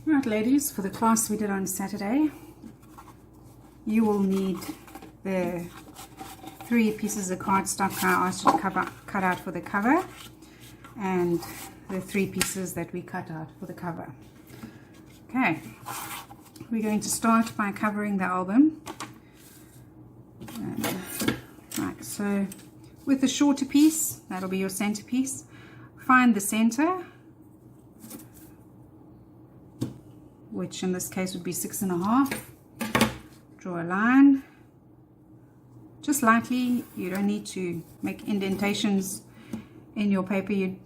Right, ladies, for the class we did on Saturday, you will need the 3 pieces of cardstock I asked you to cut out for the cover, and the 3 pieces that we cut out for the cover. Okay, we're going to start by covering the album. Right, so with the shorter piece, that'll be your centerpiece, find the center, which in this case would be 6.5. Draw a line, just lightly. You don't need to make indentations in your paper. You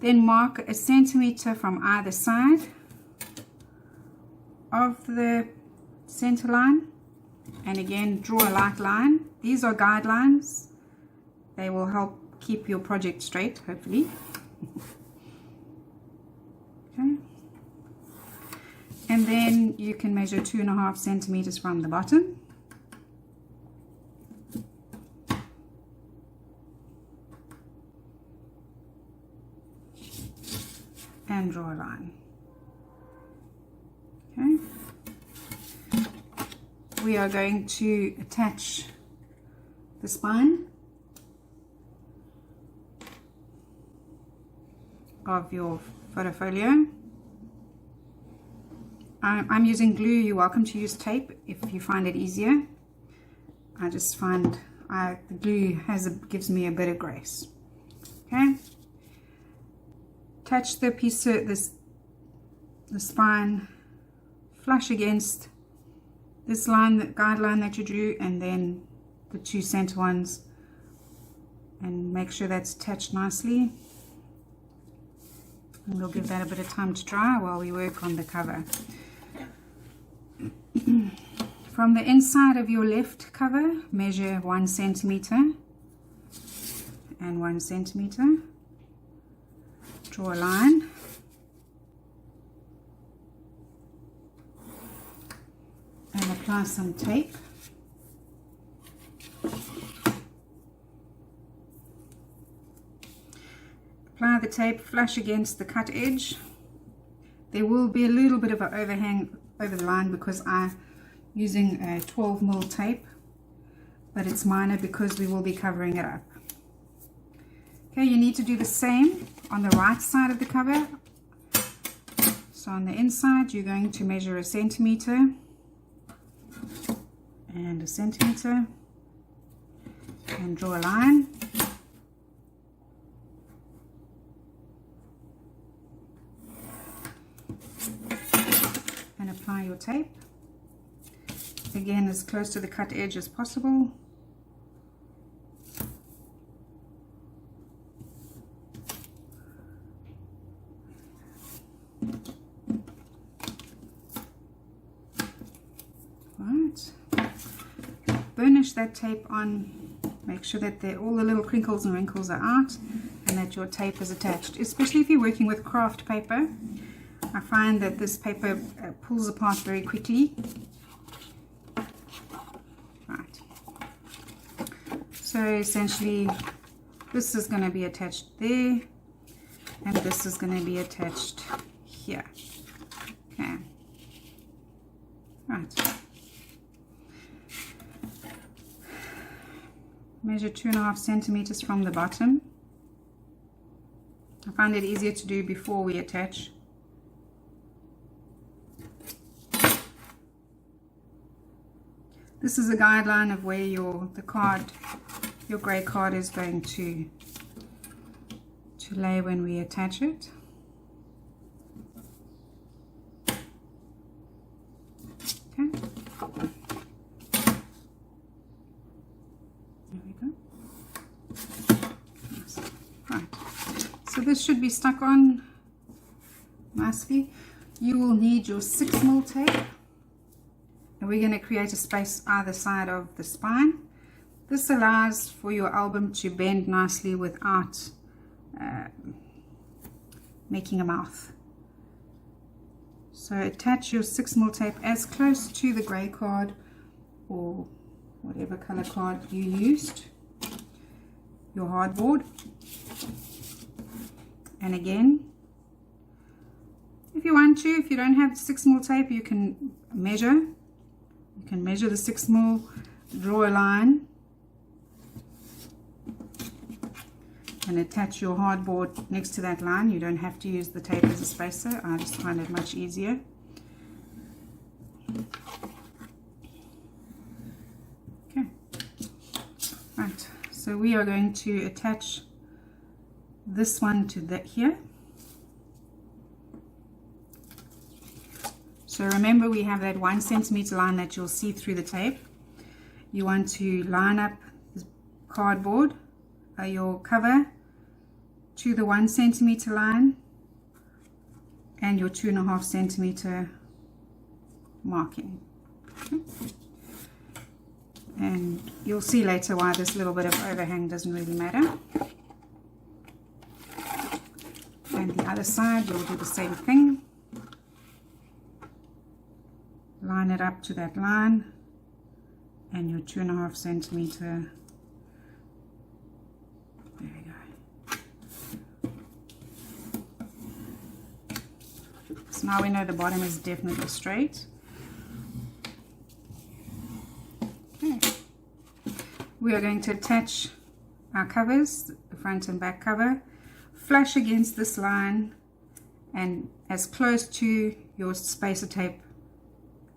then mark 1 centimeter from either side of the center line, and again draw a light line. These are guidelines. They will help keep your project straight, hopefully. Okay. And then you can measure 2.5 centimeters from the bottom. And draw a line. Okay. We are going to attach the spine of your photo folio. I'm using glue. You're welcome to use tape if you find it easier. I just find the glue gives me a bit of grace. Okay. Attach the piece of the spine flush against this line, the guideline that you drew, and then the 2 center ones, and make sure that's attached nicely. And we'll give that a bit of time to dry while we work on the cover. From the inside of your left cover, measure 1 centimeter and 1 centimeter. Draw a line. And apply some tape. Apply the tape flush against the cut edge. There will be a little bit of an overhang over the line because I'm using a 12mm tape, but it's minor because we will be covering it up. Okay, you need to do the same on the right side of the cover. So on the inside, you're going to measure 1 centimeter and 1 centimeter and draw a line. And apply your tape. Again, as close to the cut edge as possible. Right. Burnish that tape on. Make sure that all the little crinkles and wrinkles are out and that your tape is attached, especially if you're working with craft paper. I find that this paper pulls apart very quickly. Right. So essentially, this is going to be attached there, and this is going to be attached here. Okay. Right. Measure 2.5 centimeters from the bottom. I find it easier to do before we attach. This is a guideline of where your grey card is going to lay when we attach it. Okay. There we go. Right. So this should be stuck on nicely. You will need your 6mm tape. And we're going to create a space either side of the spine. This allows for your album to bend nicely without making a mouth. So attach your 6mm tape as close to the grey card or whatever color card you used, your hardboard. And again, you want to. If you don't have 6mm tape, you can measure. You can measure the 6mm, draw a line, and attach your hardboard next to that line. You don't have to use the tape as a spacer. I just find it much easier. Okay. Right. So we are going to attach this one to that here. So remember, we have that 1 centimeter line that you'll see through the tape. You want to line up the cardboard, your cover, to the 1 centimeter line and your 2.5 centimeter marking. Okay. And you'll see later why this little bit of overhang doesn't really matter. And the other side, you'll do the same thing. Line it up to that line and your 2.5 centimeter. There we go. So now we know the bottom is definitely straight. Okay. We are going to attach our covers, the front and back cover, flush against this line and as close to your spacer tape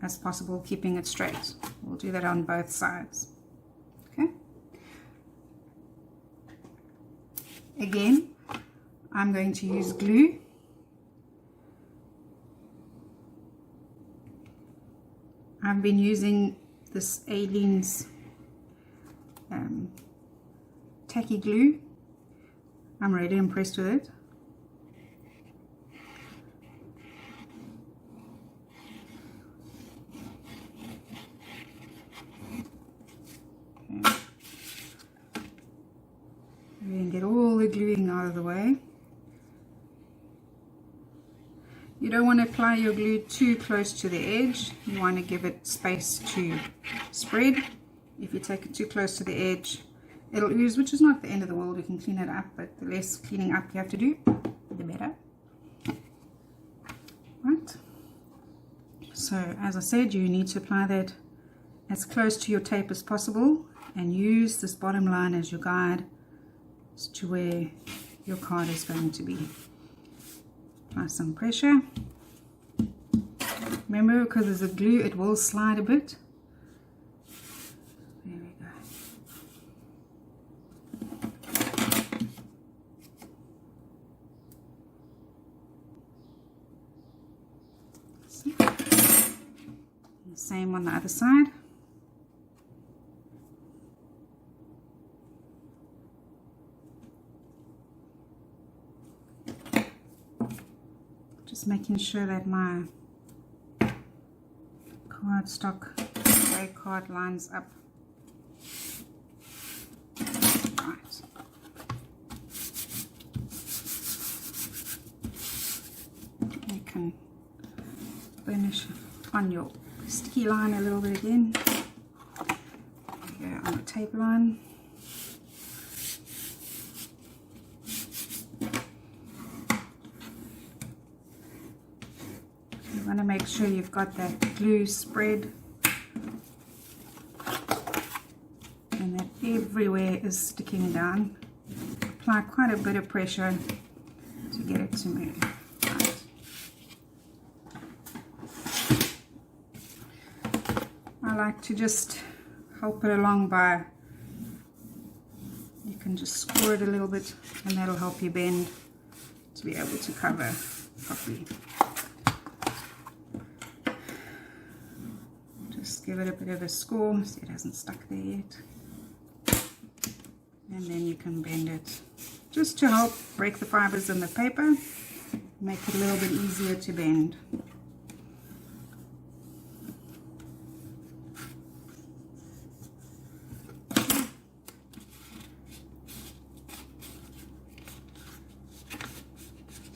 as possible, keeping it straight. We'll do that on both sides. Okay. Again, I'm going to use glue. I've been using this Aleen's tacky glue. I'm really impressed with it. We can get all the gluing out of the way. You don't want to apply your glue too close to the edge. You want to give it space to spread. If you take it too close to the edge, it'll ooze, which is not the end of the world. You can clean it up, but the less cleaning up you have to do, the better. Right. So as I said, you need to apply that as close to your tape as possible and use this bottom line as your guide as to where your card is going to be. Apply some pressure. Remember, because there's a glue, it will slide a bit. There we go. See? And same on the other side. Just making sure that my cardstock gray card lines up. Right. You can finish on your sticky line a little bit again. There you go, on the tape line. You want to make sure you've got that glue spread and that everywhere is sticking down. Apply quite a bit of pressure to get it to move. Right. I like to just help it along by, you can just score it a little bit and that'll help you bend to be able to cover properly. Just give it a bit of a score, see it hasn't stuck there yet. And then you can bend it just to help break the fibers in the paper, make it a little bit easier to bend.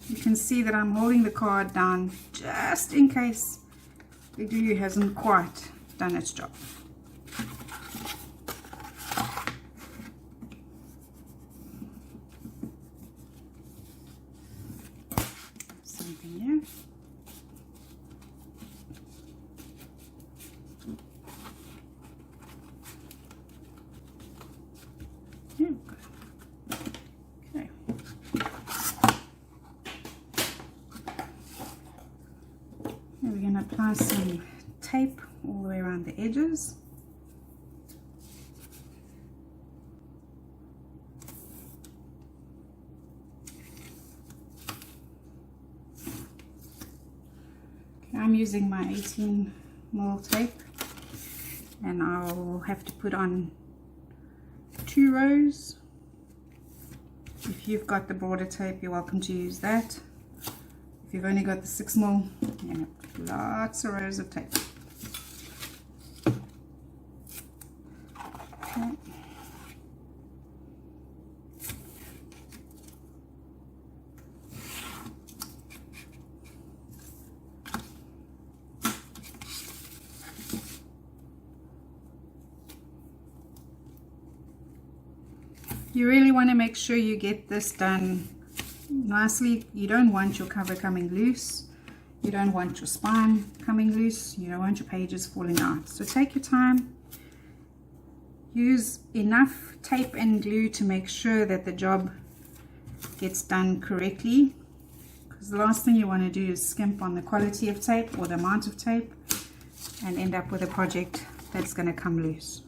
You can see that I'm holding the card down just in case the glue hasn't quite done its job. Something here. And we're going to apply some tape all the way around the edges. Okay, I'm using my 18mm tape, and I'll have to put on 2 rows. If you've got the broader tape, you're welcome to use that. If you've only got the 6mm, you have lots of rows of tape. Okay. You really want to make sure you get this done nicely. You don't want your cover coming loose. You don't want your spine coming loose. You don't want your pages falling out. So take your time. Use enough tape and glue to make sure that the job gets done correctly. Because the last thing you want to do is skimp on the quality of tape or the amount of tape and end up with a project that's going to come loose.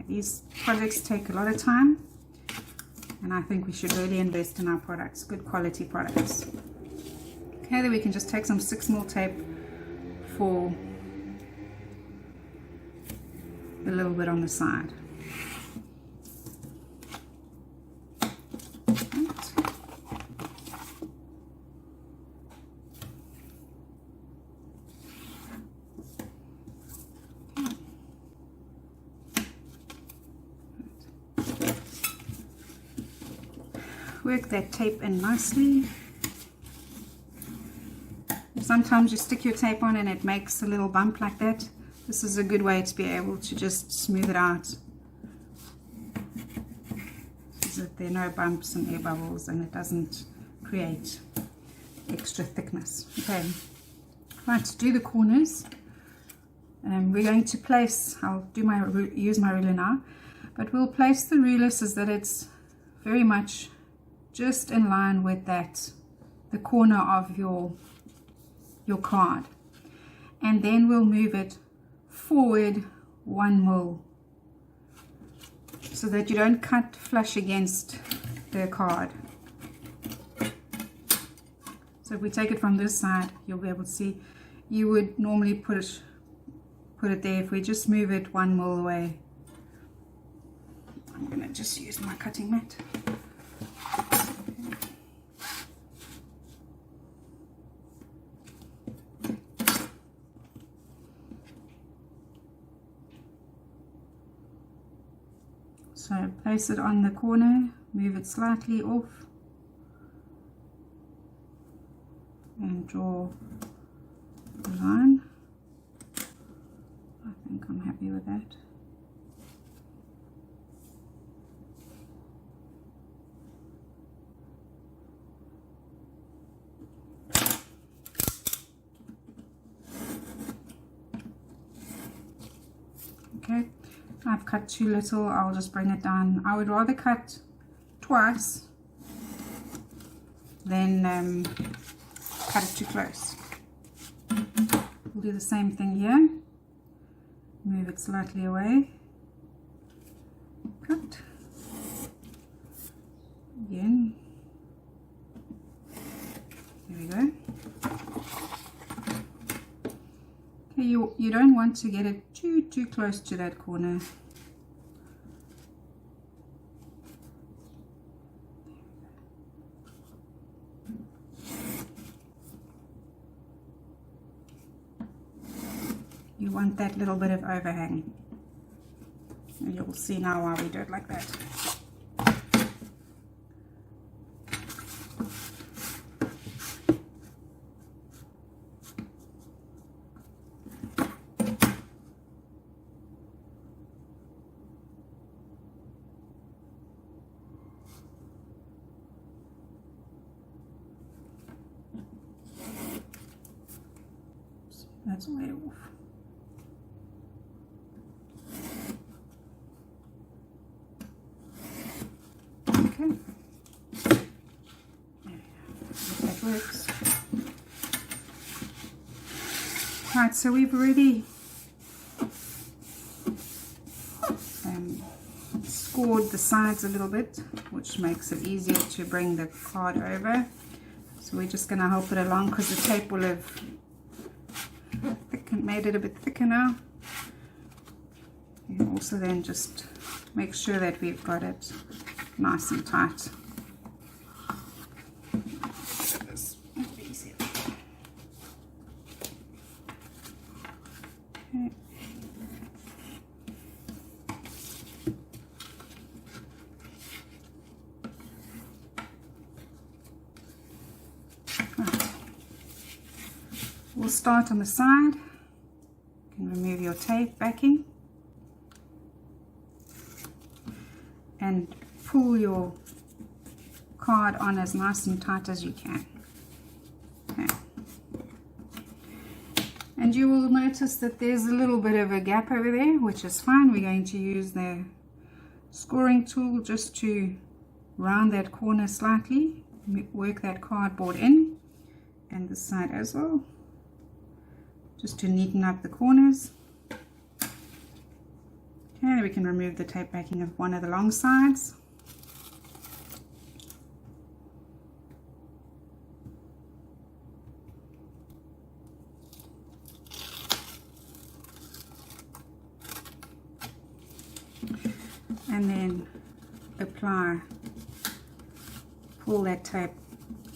These projects take a lot of time, and I think we should really invest in our products, good quality products. Okay, then we can just take some 6mm tape for a little bit on the side. Work that tape in nicely. Sometimes you stick your tape on and it makes a little bump like that. This is a good way to be able to just smooth it out so that there are no bumps and air bubbles and it doesn't create extra thickness. Okay, right, to do the corners, we're going to place, I'll use my ruler now, but we'll place the ruler so that it's very much just in line with the corner of your card, and then we'll move it forward 1mm so that you don't cut flush against the card. So if we take it from this side, you'll be able to see you would normally put it there. If we just move it 1mm away, I'm going to just use my cutting mat. So place it on the corner, move it slightly off, and draw a line. I think I'm happy with that. Okay. I've cut too little, I'll just bring it down. I would rather cut twice than cut it too close. We'll do the same thing here. Move it slightly away. Cut. Again. There we go. Okay, you don't want to get it too close to that corner. You want that little bit of overhang. And you'll see now why we do it like that. That's way off. Okay. If that works. Right, so we've already scored the sides a little bit, which makes it easier to bring the card over. So we're just going to help it along because the tape will have made it a bit thicker now. And also then just make sure that we've got it nice and tight. Okay. We'll start on the side. You can remove your tape backing and pull your card on as nice and tight as you can. Okay. And you will notice that there's a little bit of a gap over there, which is fine. We're going to use the scoring tool just to round that corner slightly, work that cardboard in, and this side as well, just to neaten up the corners. Okay, we can remove the tape backing of one of the long sides. And then pull that tape,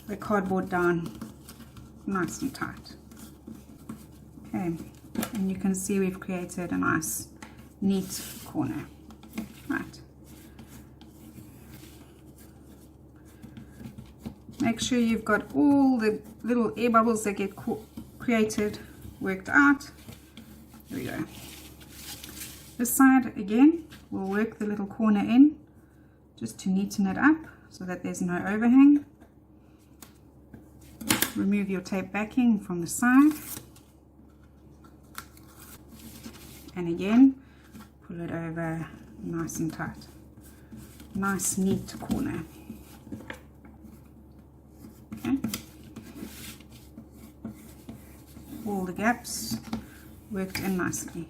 the cardboard down nice and tight. Okay, and you can see we've created a nice neat corner. Right, make sure you've got all the little air bubbles that get created worked out. There we go. This side again, we'll work the little corner in just to neaten it up so that there's no overhang. Remove your tape backing from the side, and again pull it over nice and tight. Nice neat corner. Okay, all the gaps worked in nicely.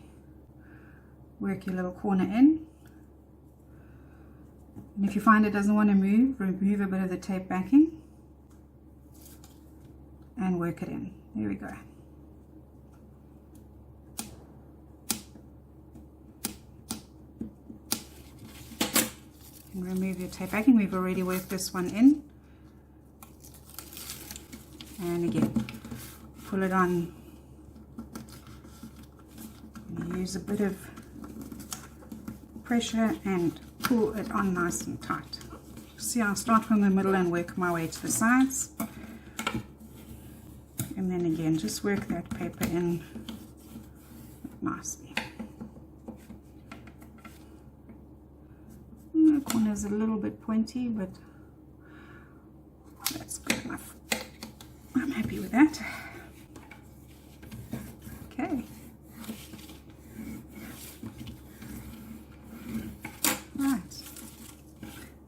Work your little corner in, and if you find it doesn't want to move, remove a bit of the tape backing and work it in. There we go. And remove your tape backing. We've already worked this one in, and again pull it on. Use a bit of pressure and pull it on nice and tight. See, I'll start from the middle and work my way to the sides, and then again just work that paper in nicely. The corner's a little bit pointy, but that's good enough. I'm happy with that. Okay. Right,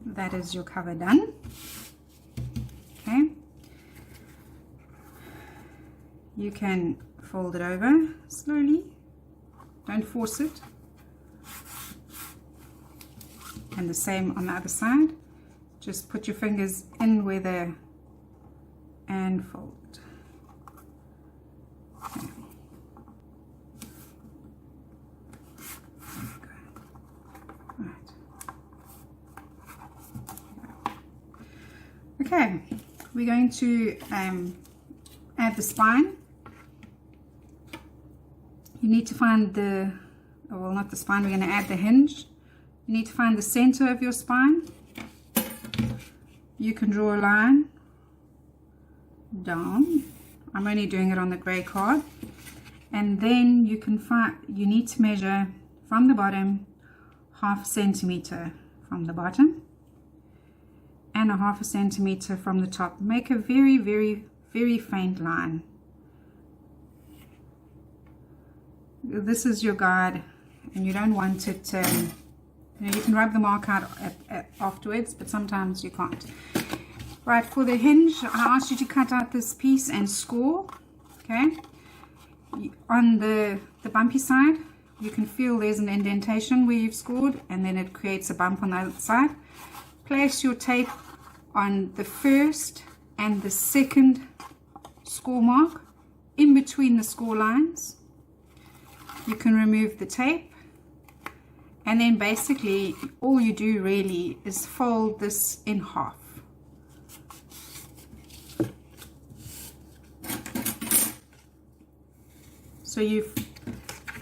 that is your cover done. Okay, you can fold it over slowly, don't force it, and the same on the other side. Just put your fingers in where the and fold it. Okay. Okay, we're going to add the spine. You need to find well, not the spine, we're going to add the hinge. You need to find the center of your spine. You can draw a line down. I'm only doing it on the grey card. And then you need to measure from the bottom 1/2 centimeter from the bottom, and 1/2 centimeter from the top. Make a very, very, very faint line. This is your guide, and you don't want it you can rub the mark out afterwards, but sometimes you can't. Right, for the hinge, I asked you to cut out this piece and score. Okay, on the bumpy side, you can feel there's an indentation where you've scored, and then it creates a bump on the other side. Place your tape on the first and the second score mark, in between the score lines. You can remove the tape, and then basically all you do really is fold this in half. So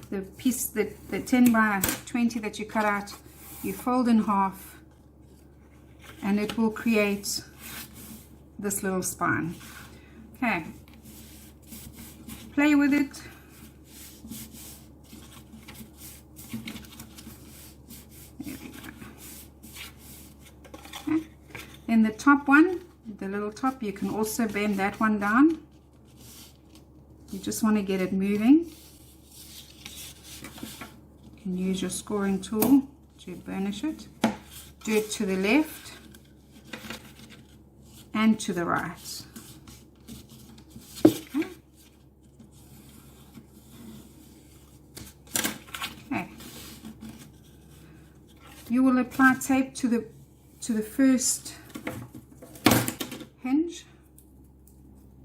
the piece, the 10 by 20 that you cut out, you fold in half, and it will create this little spine. Okay, play with it. There we go. Okay. Then the top one, the little top, you can also bend that one down. You just want to get it moving. You can use your scoring tool to burnish it. Do it to the left and to the right. Okay. Okay. You will apply tape to the first hinge.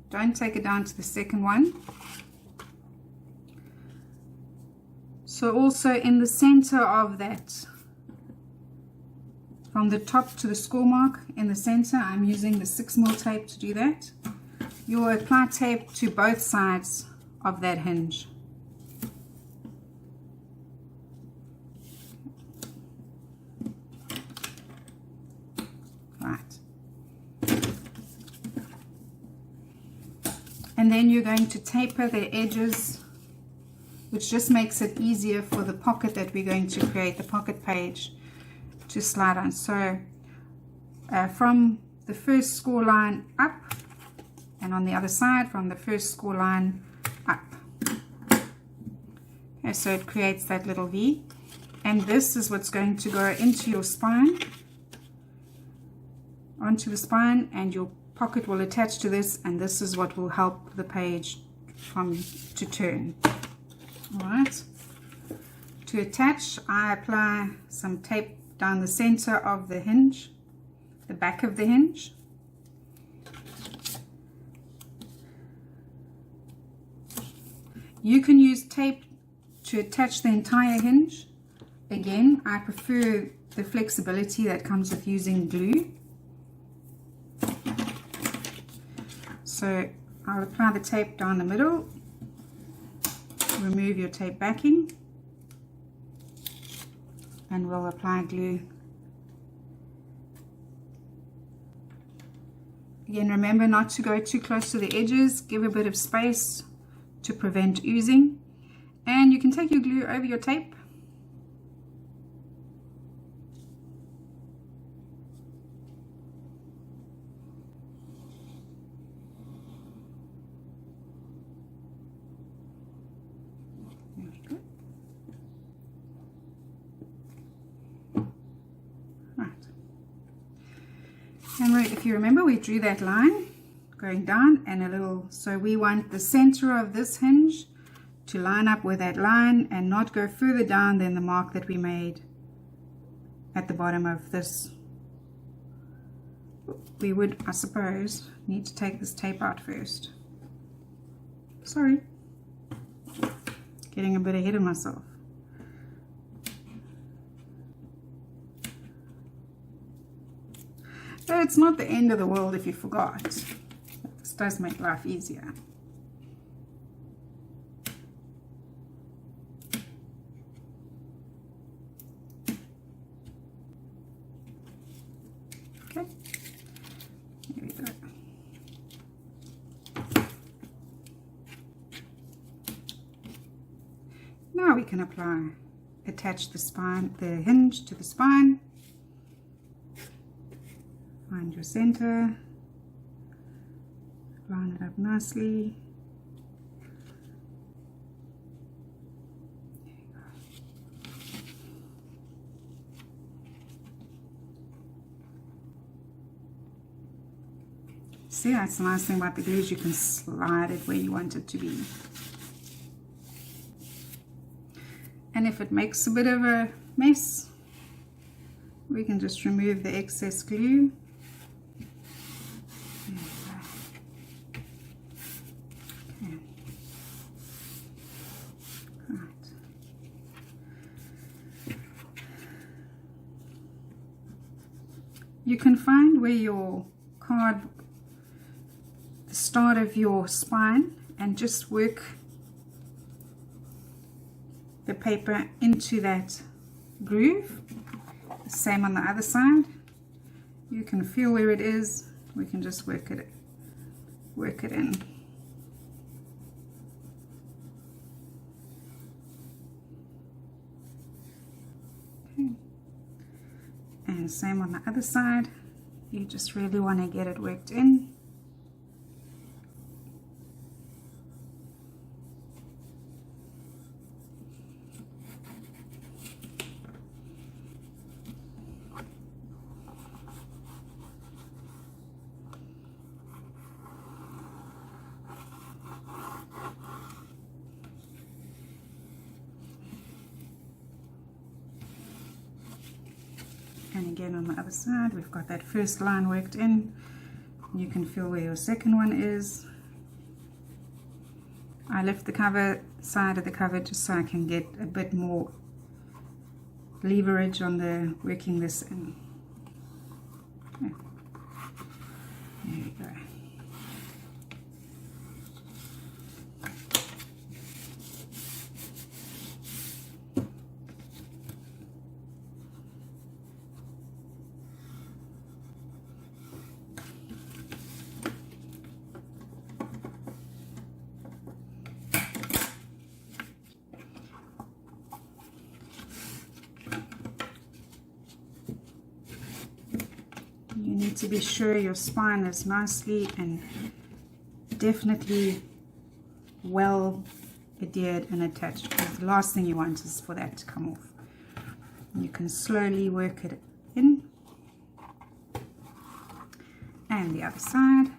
Don't take it down to the second one. So also in the center of that, from the top to the score mark in the center, I'm using the 6mm tape to do that. You'll apply tape to both sides of that hinge. Right. And then you're going to taper the edges, which just makes it easier for the pocket that we're going to create, the pocket page, to slide on. So from the first score line up, and on the other side from the first score line up. Okay, so it creates that little V, and this is what's going to go into your spine, onto the spine, and your pocket will attach to this, and this is what will help the page to turn. Alright, to attach, I apply some tape down the center of the hinge, the back of the hinge. You can use tape to attach the entire hinge. Again, I prefer the flexibility that comes with using glue. So I'll apply the tape down the middle. Remove your tape backing, and we'll apply glue. Again, remember not to go too close to the edges. Give a bit of space to prevent oozing, and you can take your glue over your tape. And if you remember, we drew that line going down and a little, so we want the center of this hinge to line up with that line and not go further down than the mark that we made at the bottom of this. We would, I suppose, need to take this tape out first. Sorry, getting a bit ahead of myself. It's not the end of the world if you forgot. This does make life easier. Okay, here we go. Now we can attach the spine, the hinge to the spine. Find your center, line it up nicely. There you go. See, that's the nice thing about the glue is you can slide it where you want it to be. And if it makes a bit of a mess, we can just remove the excess glue. Okay. Right. You can find where your card, the start of your spine, and just work the paper into that groove. Same on the other side. You can feel where it is. We can just work it in. Okay. And same on the other side. You just really want to get it worked in. And again on the other side, we've got that first line worked in. You can feel where your second one is. I left the cover side of the cover just so I can get a bit more leverage on the working this in. Okay. There we go. You need to be sure your spine is nicely and definitely well adhered and attached, because the last thing you want is for that to come off. You can slowly work it in. And the other side.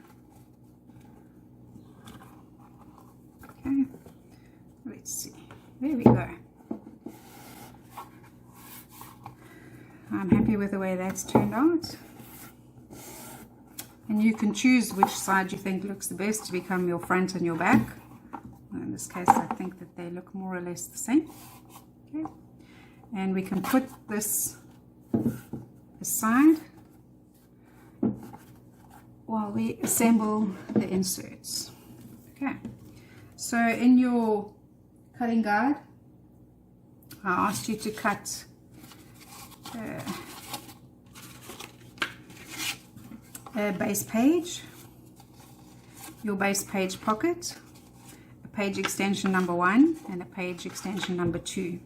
Okay, let's see. There we go. I'm happy with the way that's turned out. And you can choose which side you think looks the best to become your front and your back. In this case, I think that they look more or less the same. Okay. And we can put this aside while we assemble the inserts. Okay. So in your cutting guide, I asked you to cut a base page, your base page pocket, a page extension number 1 and a page extension number 2.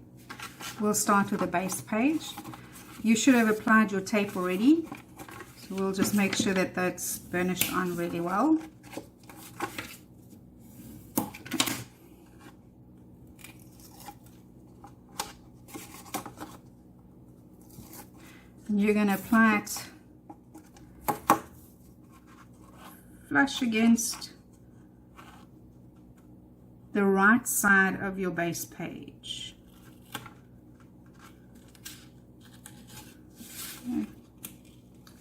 We'll start with a base page. You should have applied your tape already, so we'll just make sure that that's burnished on really well. And you're going to apply it flush against the right side of your base page. Okay.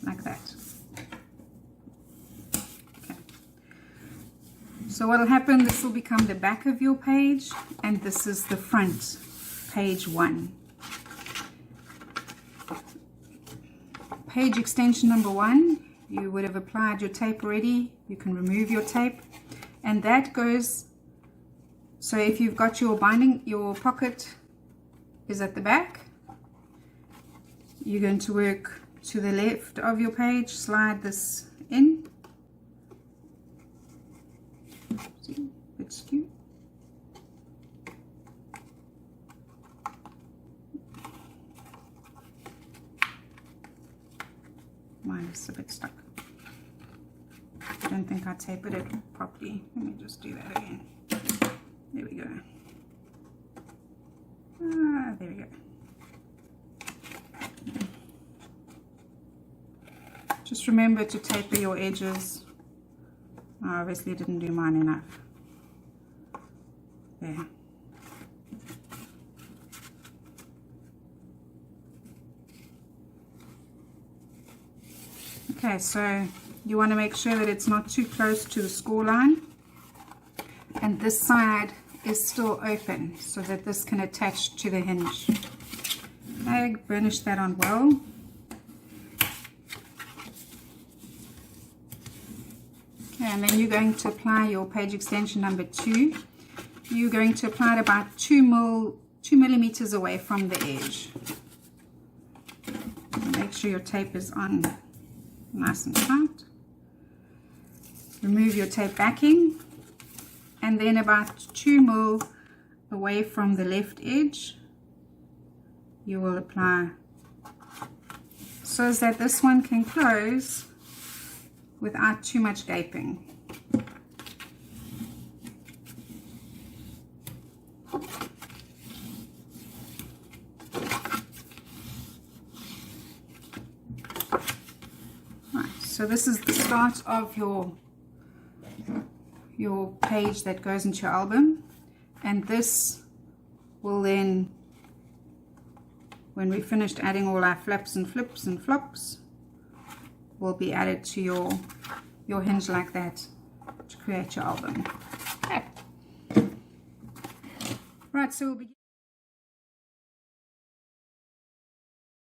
Like that. Okay. So what will happen, this will become the back of your page, and this is the front, page 1. Page extension number 1, you would have applied your tape already. You can remove your tape, and that goes, so if you've got your binding, your pocket is at the back, you're going to work to the left of your page, slide this in. See, bit skew. Mine is a bit stuck. I don't think I tapered it properly. Let me just do that again. There we go. There we go. Just remember to taper your edges. I obviously didn't do mine enough. There. Okay, so you want to make sure that it's not too close to the score line, and this side is still open so that this can attach to the hinge. Okay, burnish that on well. Okay, and then you're going to apply your page extension number 2. You're going to apply it about 2 millimeters away from the edge. Make sure your tape is on nice and tight. Remove your tape backing, and then about 2 mil away from the left edge you will apply, so that this one can close without too much gaping. Right, so this is the start of your page that goes into your album, and this will then, when we finished adding all our flaps and flips and flops, will be added to your hinge like that to create your album. Okay. Right, so we'll begin.